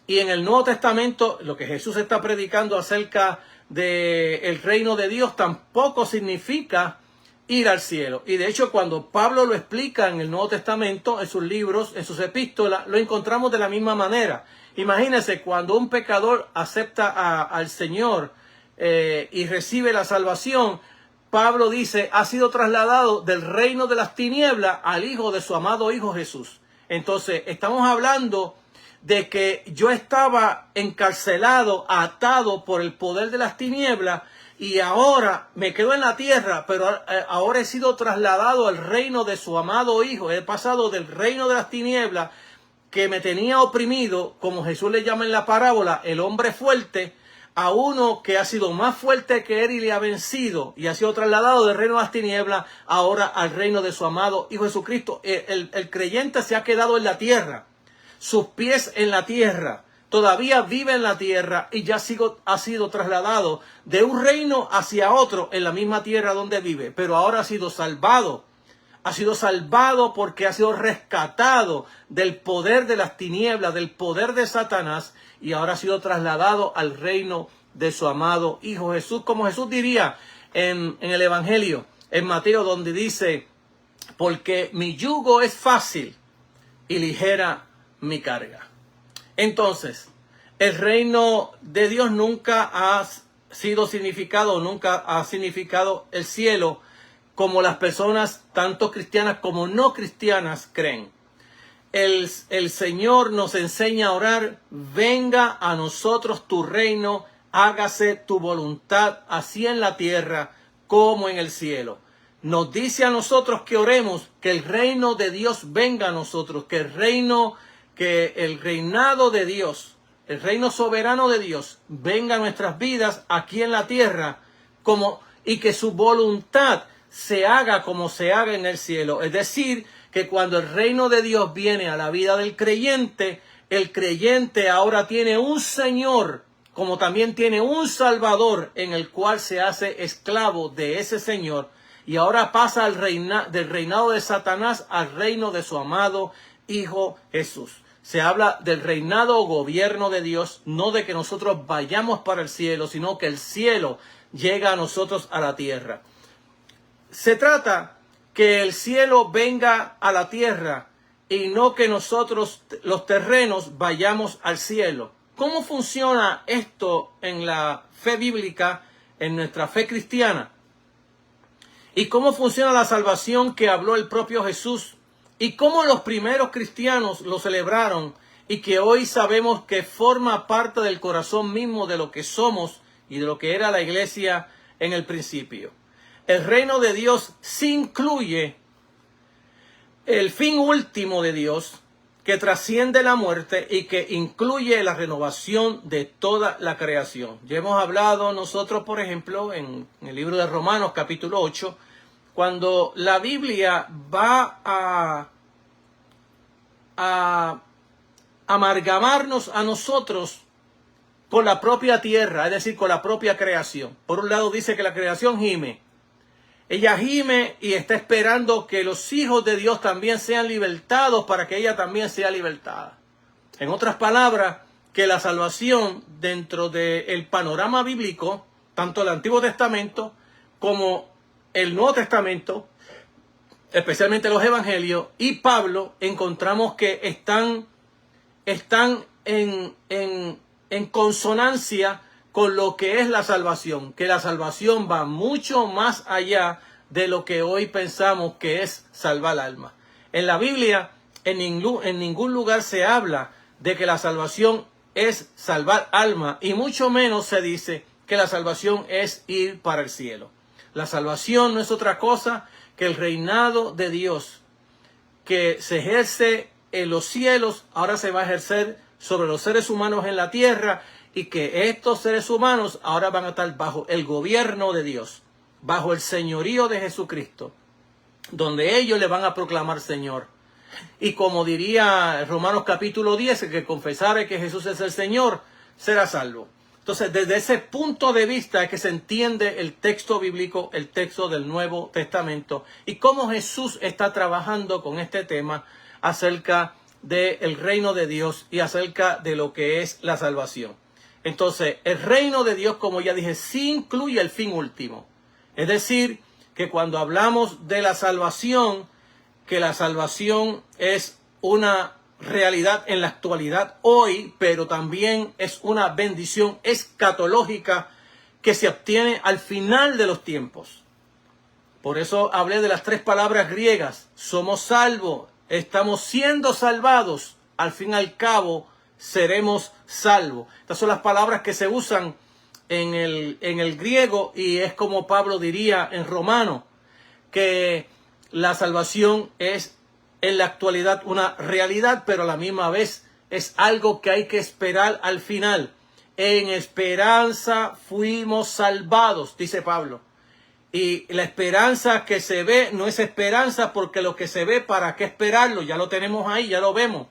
Speaker 1: Y en el Nuevo Testamento, lo que Jesús está predicando acerca del reino de Dios tampoco significa ir al cielo. Y de hecho, cuando Pablo lo explica en el Nuevo Testamento, en sus libros, en sus epístolas, lo encontramos de la misma manera. Imagínense, cuando un pecador acepta al Señor y recibe la salvación, Pablo dice, ha sido trasladado del reino de las tinieblas al Hijo de su amado Hijo Jesús. Entonces, estamos hablando de que yo estaba encarcelado, atado por el poder de las tinieblas, y ahora me quedo en la tierra, pero ahora he sido trasladado al reino de su amado Hijo. He pasado del reino de las tinieblas que me tenía oprimido, como Jesús le llama en la parábola, el hombre fuerte, a uno que ha sido más fuerte que él y le ha vencido, y ha sido trasladado del reino de las tinieblas ahora al reino de su amado Hijo Jesucristo. El creyente se ha quedado en la tierra, sus pies en la tierra, todavía vive en la tierra y ya ha sido trasladado de un reino hacia otro en la misma tierra donde vive, pero ahora ha sido salvado. Ha sido salvado porque ha sido rescatado del poder de las tinieblas, del poder de Satanás, y ahora ha sido trasladado al reino de su amado Hijo Jesús, como Jesús diría en el Evangelio, en Mateo, donde dice, porque mi yugo es fácil y ligera mi carga. Entonces, el reino de Dios nunca ha sido significado, nunca ha significado el cielo como las personas, tanto cristianas como no cristianas, creen. El Señor nos enseña a orar, venga a nosotros tu reino, hágase tu voluntad, así en la tierra como en el cielo. Nos dice a nosotros que oremos, que el reino de Dios venga a nosotros, que el reinado de Dios, el reino soberano de Dios, venga a nuestras vidas aquí en la tierra, y que su voluntad se haga como se haga en el cielo. Es decir, que cuando el reino de Dios viene a la vida del creyente, el creyente ahora tiene un Señor, como también tiene un Salvador, en el cual se hace esclavo de ese Señor, y ahora pasa del reinado de Satanás al reino de su amado Hijo Jesús. Se habla del reinado o gobierno de Dios, no de que nosotros vayamos para el cielo, sino que el cielo llega a nosotros a la tierra. Se trata que el cielo venga a la tierra y no que nosotros, los terrenos, vayamos al cielo. ¿Cómo funciona esto en la fe bíblica en nuestra fe cristiana. Y cómo funciona la salvación que habló el propio Jesús. Y cómo los primeros cristianos lo celebraron. Y que hoy sabemos que forma parte del corazón mismo de lo que somos y de lo que era la iglesia en el principio. El reino de Dios sí incluye el fin último de Dios, que trasciende la muerte y que incluye la renovación de toda la creación. Ya hemos hablado nosotros, por ejemplo, en el libro de Romanos capítulo 8, cuando la Biblia va a amalgamarnos a nosotros con la propia tierra, es decir, con la propia creación. Por un lado dice que la creación gime. Ella gime y está esperando que los hijos de Dios también sean libertados para que ella también sea libertada. En otras palabras, que la salvación dentro del panorama bíblico, tanto el Antiguo Testamento como el Nuevo Testamento, especialmente los Evangelios y Pablo, encontramos que están en consonancia con lo que es la salvación, que la salvación va mucho más allá de lo que hoy pensamos que es salvar el alma. En la Biblia, en ningún lugar se habla de que la salvación es salvar alma, y mucho menos se dice que la salvación es ir para el cielo. La salvación no es otra cosa que el reinado de Dios, que se ejerce en los cielos, ahora se va a ejercer sobre los seres humanos en la tierra, y que estos seres humanos ahora van a estar bajo el gobierno de Dios, bajo el señorío de Jesucristo, donde ellos le van a proclamar Señor. Y como diría Romanos capítulo 10, el que confesare que Jesús es el Señor, será salvo. Entonces, desde ese punto de vista es que se entiende el texto bíblico, el texto del Nuevo Testamento, y cómo Jesús está trabajando con este tema acerca del reino de Dios y acerca de lo que es la salvación. Entonces, el reino de Dios, como ya dije, sí incluye el fin último. Es decir, que cuando hablamos de la salvación, que la salvación es una realidad en la actualidad hoy, pero también es una bendición escatológica que se obtiene al final de los tiempos. Por eso hablé de las tres palabras griegas: somos salvos, estamos siendo salvados, al fin y al cabo seremos salvos. Estas son las palabras que se usan en el griego, y es como Pablo diría en Romano, que la salvación es en la actualidad una realidad, pero a la misma vez es algo que hay que esperar al final. En esperanza fuimos salvados, dice Pablo. Y la esperanza que se ve no es esperanza, porque lo que se ve, ¿para qué esperarlo? Ya lo tenemos ahí, ya lo vemos.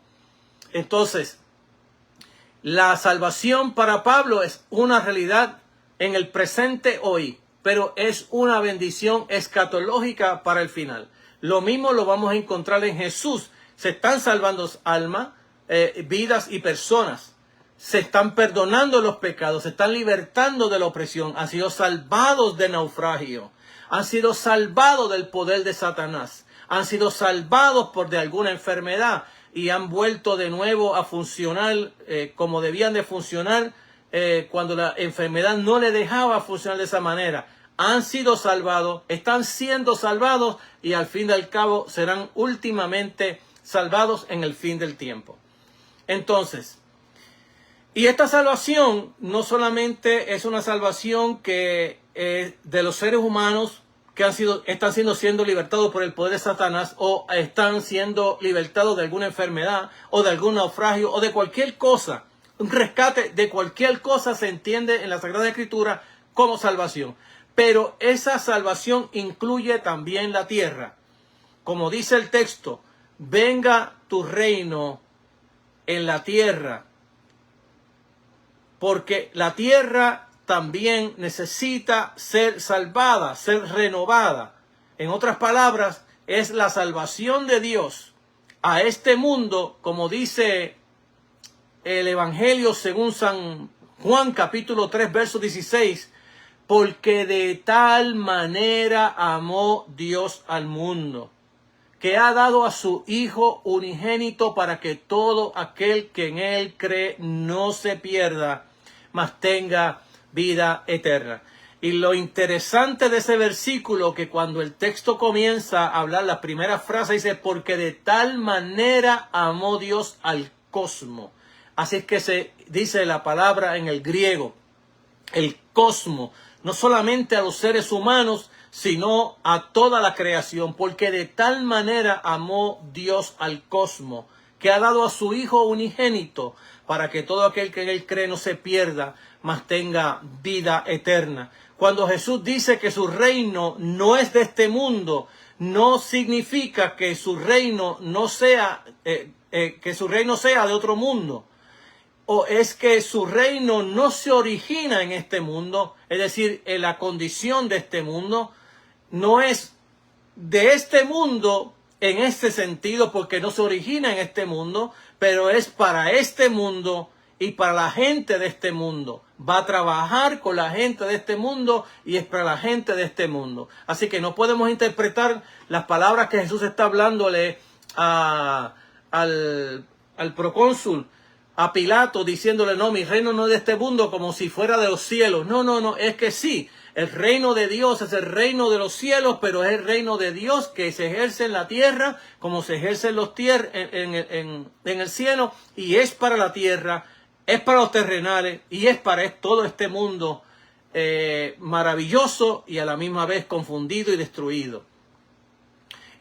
Speaker 1: Entonces, la salvación para Pablo es una realidad en el presente hoy, pero es una bendición escatológica para el final. Lo mismo lo vamos a encontrar en Jesús. Se están salvando almas, vidas y personas. Se están perdonando los pecados, se están libertando de la opresión, han sido salvados de naufragio, han sido salvados del poder de Satanás, han sido salvados de alguna enfermedad y han vuelto de nuevo a funcionar como debían de funcionar cuando la enfermedad no le dejaba funcionar de esa manera. Han sido salvados, están siendo salvados y al fin y al cabo serán últimamente salvados en el fin del tiempo. Entonces, y esta salvación no solamente es una salvación que de los seres humanos que están siendo libertados por el poder de Satanás, o están siendo libertados de alguna enfermedad o de algún naufragio o de cualquier cosa. Un rescate de cualquier cosa se entiende en la Sagrada Escritura como salvación. Pero esa salvación incluye también la tierra. Como dice el texto, venga tu reino en la tierra. Porque la tierra también necesita ser salvada, ser renovada. En otras palabras, es la salvación de Dios a este mundo, como dice el Evangelio según San Juan capítulo 3, verso 16, porque de tal manera amó Dios al mundo, que ha dado a su Hijo unigénito, para que todo aquel que en Él cree no se pierda, mas tenga vida eterna. Y lo interesante de ese versículo, que cuando el texto comienza a hablar, la primera frase dice, porque de tal manera amó Dios al cosmos. Así es que se dice la palabra en el griego, el cosmos, no solamente a los seres humanos, sino a toda la creación, porque de tal manera amó Dios al cosmos, que ha dado a su Hijo unigénito, para que todo aquel que en él cree no se pierda, mas tenga vida eterna. Cuando Jesús dice que su reino no es de este mundo, no significa que su reino no sea, que su reino sea de otro mundo. O es que su reino no se origina en este mundo, es decir, en la condición de este mundo, no es de este mundo en este sentido, porque no se origina en este mundo, pero es para este mundo y para la gente de este mundo. Va a trabajar con la gente de este mundo y es para la gente de este mundo. Así que no podemos interpretar las palabras que Jesús está hablándole al procónsul, a Pilato, diciéndole, no, mi reino no es de este mundo, como si fuera de los cielos. No, es que sí, el reino de Dios es el reino de los cielos, pero es el reino de Dios que se ejerce en la tierra, como se ejerce en el cielo, y es para la tierra, es para los terrenales, y es para todo este mundo maravilloso y a la misma vez confundido y destruido.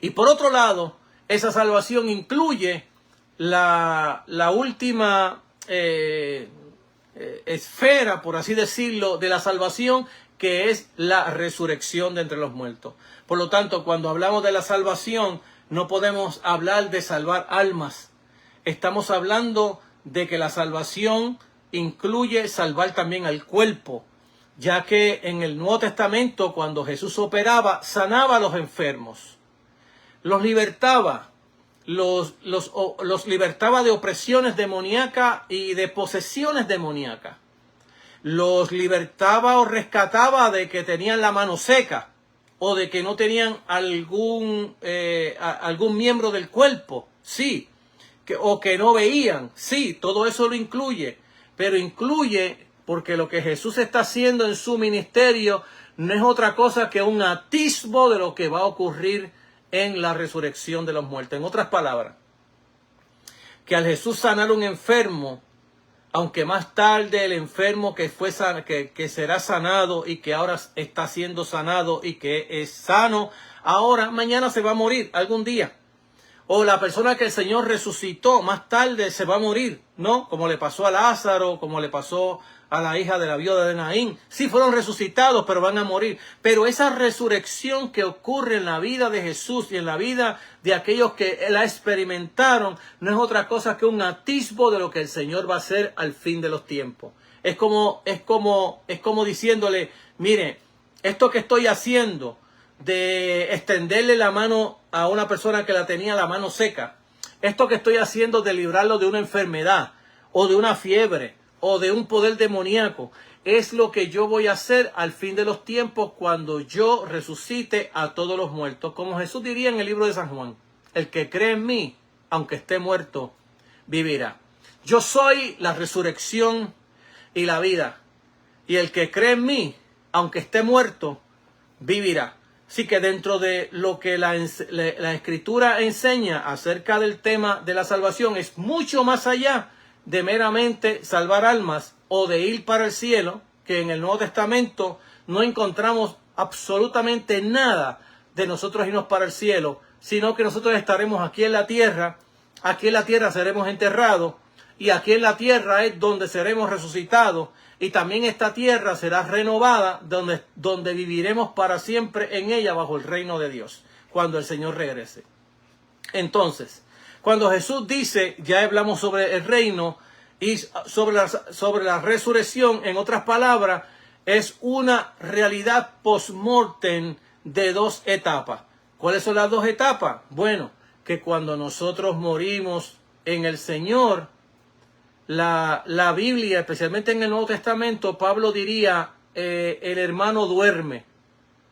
Speaker 1: Y por otro lado, esa salvación incluye la última esfera, por así decirlo, de la salvación, que es la resurrección de entre los muertos. Por lo tanto, cuando hablamos de la salvación, no podemos hablar de salvar almas. Estamos hablando de que la salvación incluye salvar también al cuerpo, ya que en el Nuevo Testamento, cuando Jesús operaba, sanaba a los enfermos, los libertaba, los libertaba de opresiones demoníacas y de posesiones demoníacas. Los libertaba o rescataba de que tenían la mano seca o de que no tenían algún miembro del cuerpo, sí, o que no veían, sí, todo eso lo incluye, pero incluye porque lo que Jesús está haciendo en su ministerio no es otra cosa que un atisbo de lo que va a ocurrir en la resurrección de los muertos. En otras palabras, que al Jesús sanar un enfermo, aunque más tarde el enfermo que será sanado y que ahora está siendo sanado y que es sano, ahora mañana se va a morir algún día. O la persona que el Señor resucitó más tarde se va a morir, ¿no? Como le pasó a Lázaro, como le pasó a la hija de la viuda de Naín. Sí fueron resucitados, pero van a morir. Pero esa resurrección que ocurre en la vida de Jesús y en la vida de aquellos que la experimentaron, no es otra cosa que un atisbo de lo que el Señor va a hacer al fin de los tiempos. Es como diciéndole, mire, esto que estoy haciendo de extenderle la mano a una persona que la tenía la mano seca, esto que estoy haciendo de librarlo de una enfermedad o de una fiebre o de un poder demoníaco, es lo que yo voy a hacer al fin de los tiempos cuando yo resucite a todos los muertos. Como Jesús diría en el libro de San Juan, el que cree en mí, aunque esté muerto, vivirá. Yo soy la resurrección y la vida, y el que cree en mí, aunque esté muerto, vivirá. Así que dentro de lo que la Escritura enseña acerca del tema de la salvación, es mucho más allá de meramente salvar almas o de ir para el cielo, que en el Nuevo Testamento no encontramos absolutamente nada de nosotros irnos para el cielo, sino que nosotros estaremos aquí en la tierra seremos enterrados, y aquí en la tierra es donde seremos resucitados, y también esta tierra será renovada, donde viviremos para siempre en ella bajo el reino de Dios, cuando el Señor regrese. Entonces, cuando Jesús dice, ya hablamos sobre el reino y sobre la resurrección, en otras palabras, es una realidad post-mortem de dos etapas. ¿Cuáles son las dos etapas? Bueno, que cuando nosotros morimos en el Señor, la Biblia, especialmente en el Nuevo Testamento, Pablo diría, el hermano duerme,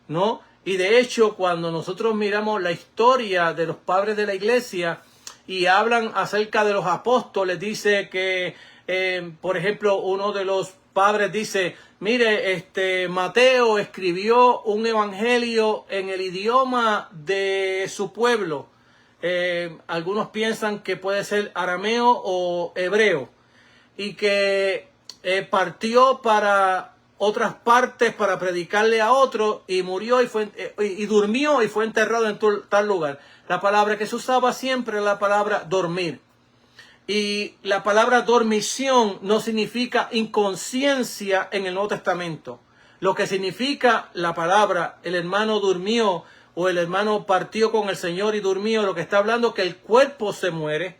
Speaker 1: ¿no? Y de hecho, cuando nosotros miramos la historia de los padres de la iglesia y hablan acerca de los apóstoles, dice que, por ejemplo, uno de los padres dice mire, Mateo escribió un evangelio en el idioma de su pueblo. Algunos piensan que puede ser arameo o hebreo, y que partió para otras partes para predicarle a otro, y murió y durmió y fue enterrado en tal lugar. La palabra que se usaba siempre es la palabra dormir. Y la palabra dormición no significa inconsciencia en el Nuevo Testamento. Lo que significa la palabra el hermano durmió o el hermano partió con el Señor y durmió, lo que está hablando que el cuerpo se muere,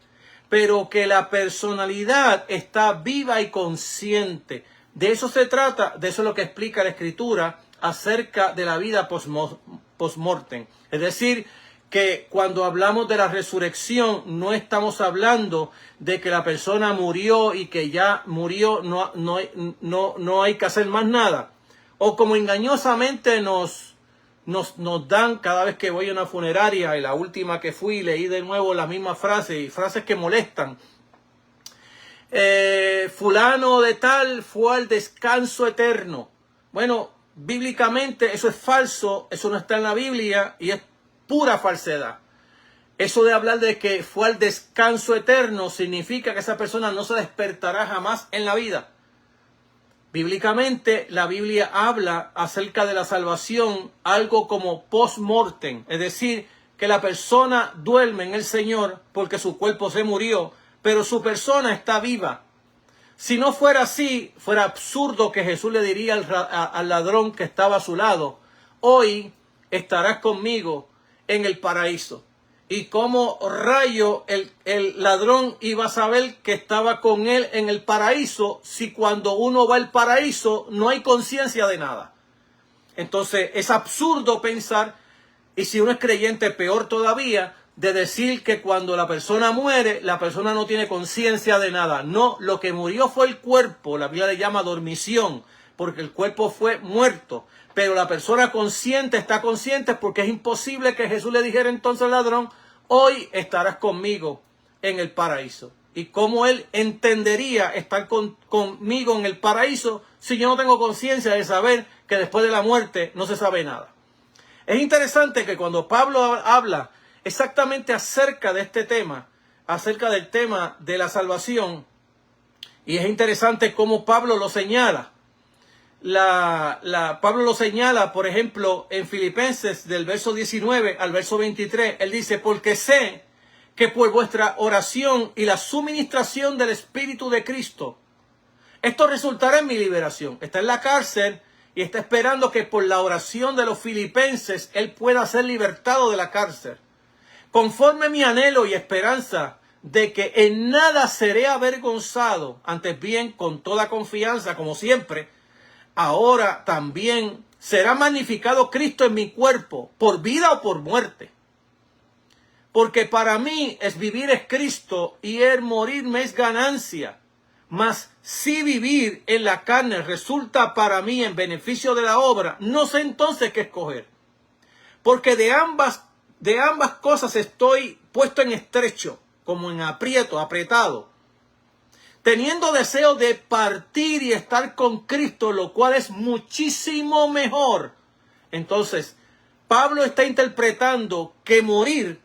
Speaker 1: pero que la personalidad está viva y consciente. De eso se trata, de eso es lo que explica la Escritura acerca de la vida post-mortem. Es decir, que cuando hablamos de la resurrección no estamos hablando de que la persona murió y que ya murió, no hay que hacer más nada. O como engañosamente nos dan cada vez que voy a una funeraria, y la última que fui leí de nuevo la misma frase, y frases que molestan. Fulano de tal fue al descanso eterno. Bueno, bíblicamente eso es falso, eso no está en la Biblia y es pura falsedad. Eso de hablar de que fue al descanso eterno significa que esa persona no se despertará jamás en la vida. Bíblicamente, la Biblia habla acerca de la salvación, algo como post-mortem, es decir, que la persona duerme en el Señor porque su cuerpo se murió, pero su persona está viva. Si no fuera así, fuera absurdo que Jesús le diría al ladrón que estaba a su lado: hoy estarás conmigo en el paraíso. Y como rayo el ladrón iba a saber que estaba con él en el paraíso si cuando uno va al paraíso no hay conciencia de nada. Entonces es absurdo pensar, y si uno es creyente peor todavía, de decir que cuando la persona muere, la persona no tiene conciencia de nada. No, lo que murió fue el cuerpo, la Biblia le llama dormición, porque el cuerpo fue muerto. Pero la persona consciente está consciente, porque es imposible que Jesús le dijera entonces al ladrón: hoy estarás conmigo en el paraíso. ¿Y cómo él entendería estar conmigo en el paraíso si yo no tengo conciencia de saber que después de la muerte no se sabe nada? Es interesante que cuando Pablo habla exactamente acerca de este tema, acerca del tema de la salvación, y es interesante cómo Pablo lo señala. Pablo lo señala, por ejemplo, en Filipenses del verso 19 al verso 23. Él dice: porque sé que por vuestra oración y la suministración del Espíritu de Cristo, esto resultará en mi liberación. Está en la cárcel y está esperando que por la oración de los filipenses él pueda ser libertado de la cárcel. Conforme mi anhelo y esperanza de que en nada seré avergonzado, antes bien con toda confianza, como siempre, ahora también será magnificado Cristo en mi cuerpo, por vida o por muerte. Porque para mí es vivir es Cristo y el morirme es ganancia. Mas si vivir en la carne resulta para mí en beneficio de la obra, no sé entonces qué escoger. Porque de ambas cosas estoy puesto en estrecho, como en apretado, teniendo deseo de partir y estar con Cristo, lo cual es muchísimo mejor. Entonces, Pablo está interpretando que morir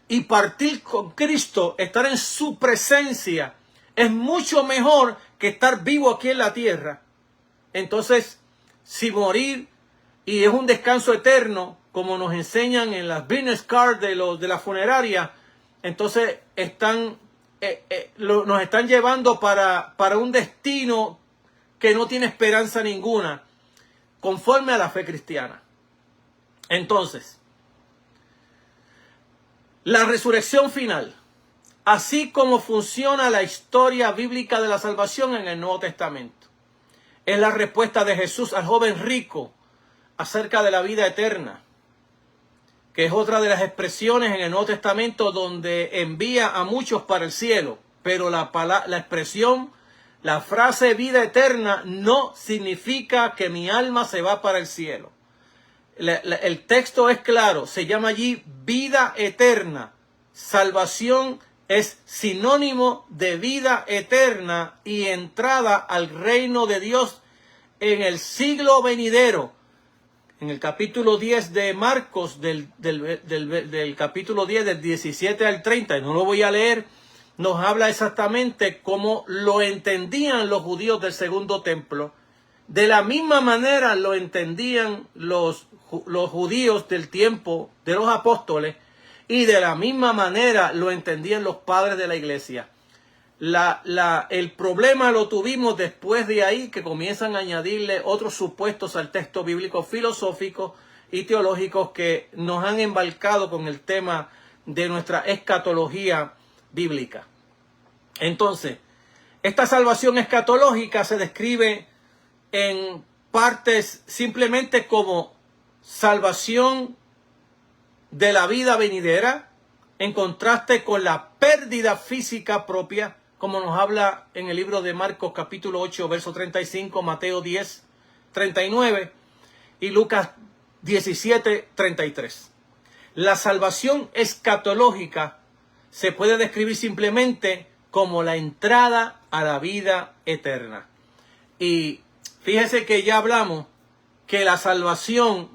Speaker 1: y partir con Cristo, estar en su presencia, es mucho mejor que estar vivo aquí en la tierra. Entonces, si morir y es un descanso eterno, como nos enseñan en las business cards de la funeraria, entonces nos están llevando para un destino que no tiene esperanza ninguna, conforme a la fe cristiana. Entonces, la resurrección final, así como funciona la historia bíblica de la salvación en el Nuevo Testamento, es la respuesta de Jesús al joven rico acerca de la vida eterna, que es otra de las expresiones en el Nuevo Testamento donde envía a muchos para el cielo. Pero la expresión, la frase vida eterna no significa que mi alma se va para el cielo. El texto es claro, se llama allí vida eterna. Salvación es sinónimo de vida eterna y entrada al reino de Dios en el siglo venidero. En el capítulo 10 de Marcos, del capítulo 10, del 17 al 30, y no lo voy a leer, nos habla exactamente cómo lo entendían los judíos del segundo templo. De la misma manera lo entendían los judíos del tiempo de los apóstoles, y de la misma manera lo entendían los padres de la iglesia. El problema lo tuvimos después de ahí, que comienzan a añadirle otros supuestos al texto bíblico, filosóficos y teológicos, que nos han embarcado con el tema de nuestra escatología bíblica. Entonces, esta salvación escatológica se describe en partes simplemente como salvación de la vida venidera, en contraste con la pérdida física propia, como nos habla en el libro de Marcos capítulo 8, verso 35, Mateo 10, 39 y Lucas 17, 33. La salvación escatológica se puede describir simplemente como la entrada a la vida eterna. Y fíjese que ya hablamos que la salvación,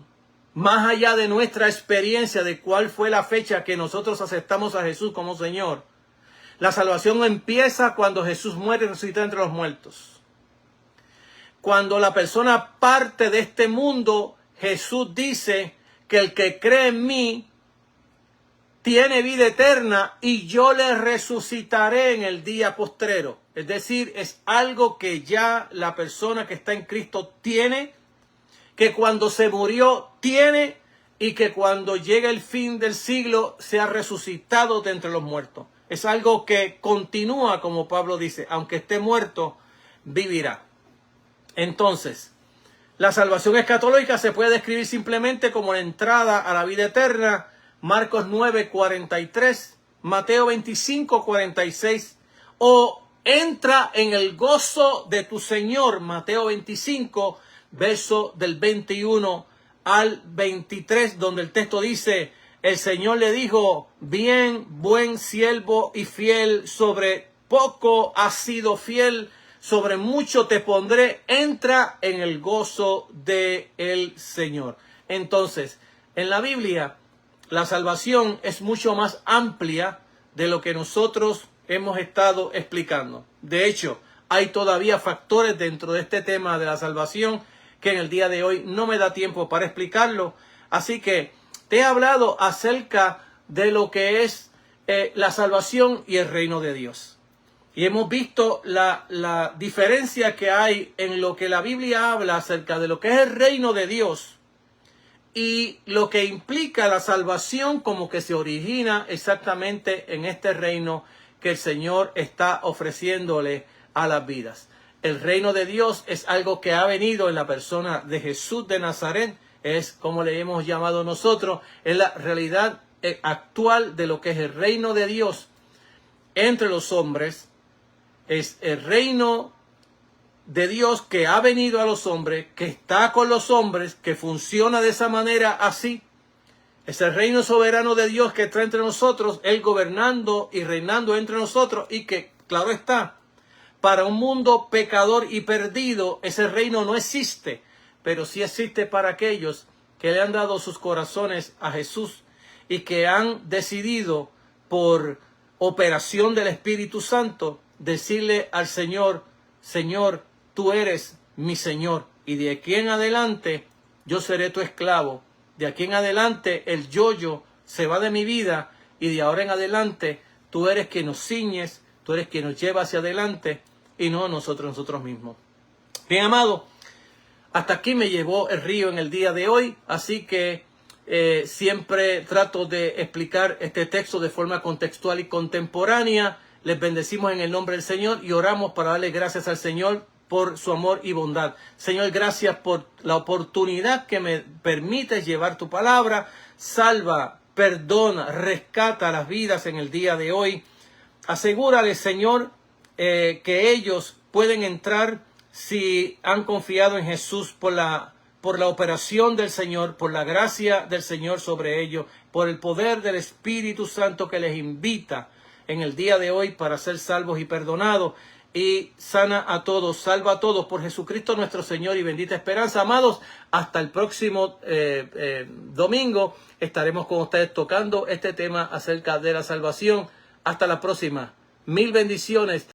Speaker 1: más allá de nuestra experiencia de cuál fue la fecha que nosotros aceptamos a Jesús como Señor, la salvación empieza cuando Jesús muere y resucita entre los muertos. Cuando la persona parte de este mundo, Jesús dice que el que cree en mí tiene vida eterna y yo le resucitaré en el día postrero. Es decir, es algo que ya la persona que está en Cristo tiene, que cuando se murió tiene, y que cuando llegue el fin del siglo se ha resucitado de entre los muertos. Es algo que continúa, como Pablo dice, aunque esté muerto, vivirá. Entonces, la salvación escatológica se puede describir simplemente como la entrada a la vida eterna. Marcos 9, 43, Mateo 25, 46, o entra en el gozo de tu Señor, Mateo 25, verso del 21 al 23, donde el texto dice: el Señor le dijo, bien, buen siervo y fiel, sobre poco has sido fiel, sobre mucho te pondré, entra en el gozo del Señor. Entonces, en la Biblia, la salvación es mucho más amplia de lo que nosotros hemos estado explicando. De hecho, hay todavía factores dentro de este tema de la salvación que en el día de hoy no me da tiempo para explicarlo. Así que te he hablado acerca de lo que es la salvación y el reino de Dios. Y hemos visto la diferencia que hay en lo que la Biblia habla acerca de lo que es el reino de Dios y lo que implica la salvación, como que se origina exactamente en este reino que el Señor está ofreciéndole a las vidas. El reino de Dios es algo que ha venido en la persona de Jesús de Nazaret. Es como le hemos llamado nosotros, es la realidad actual de lo que es el reino de Dios entre los hombres. Es el reino de Dios que ha venido a los hombres, que está con los hombres, que funciona de esa manera así. Es el reino soberano de Dios que está entre nosotros, Él gobernando y reinando entre nosotros, y que, claro está, para un mundo pecador y perdido, ese reino no existe, pero sí existe para aquellos que le han dado sus corazones a Jesús y que han decidido, por operación del Espíritu Santo, decirle al Señor: Señor, tú eres mi Señor, y de aquí en adelante yo seré tu esclavo. De aquí en adelante el yo se va de mi vida, y de ahora en adelante tú eres quien nos ciñes, tú eres quien nos lleva hacia adelante, y no nosotros mismos. Bien, amado, hasta aquí me llevó el río en el día de hoy, así que siempre trato de explicar este texto de forma contextual y contemporánea. Les bendecimos en el nombre del Señor y oramos para darle gracias al Señor por su amor y bondad. Señor, gracias por la oportunidad que me permites llevar tu palabra. Salva, perdona, rescata las vidas en el día de hoy. Asegúrale, Señor, que ellos pueden entrar si han confiado en Jesús por la operación del Señor, por la gracia del Señor sobre ellos, por el poder del Espíritu Santo que les invita en el día de hoy para ser salvos y perdonados. y sana a todos, salva a todos por Jesucristo nuestro Señor y bendita esperanza. Amados, hasta el próximo domingo estaremos con ustedes tocando este tema acerca de la salvación. Hasta la próxima. Mil bendiciones.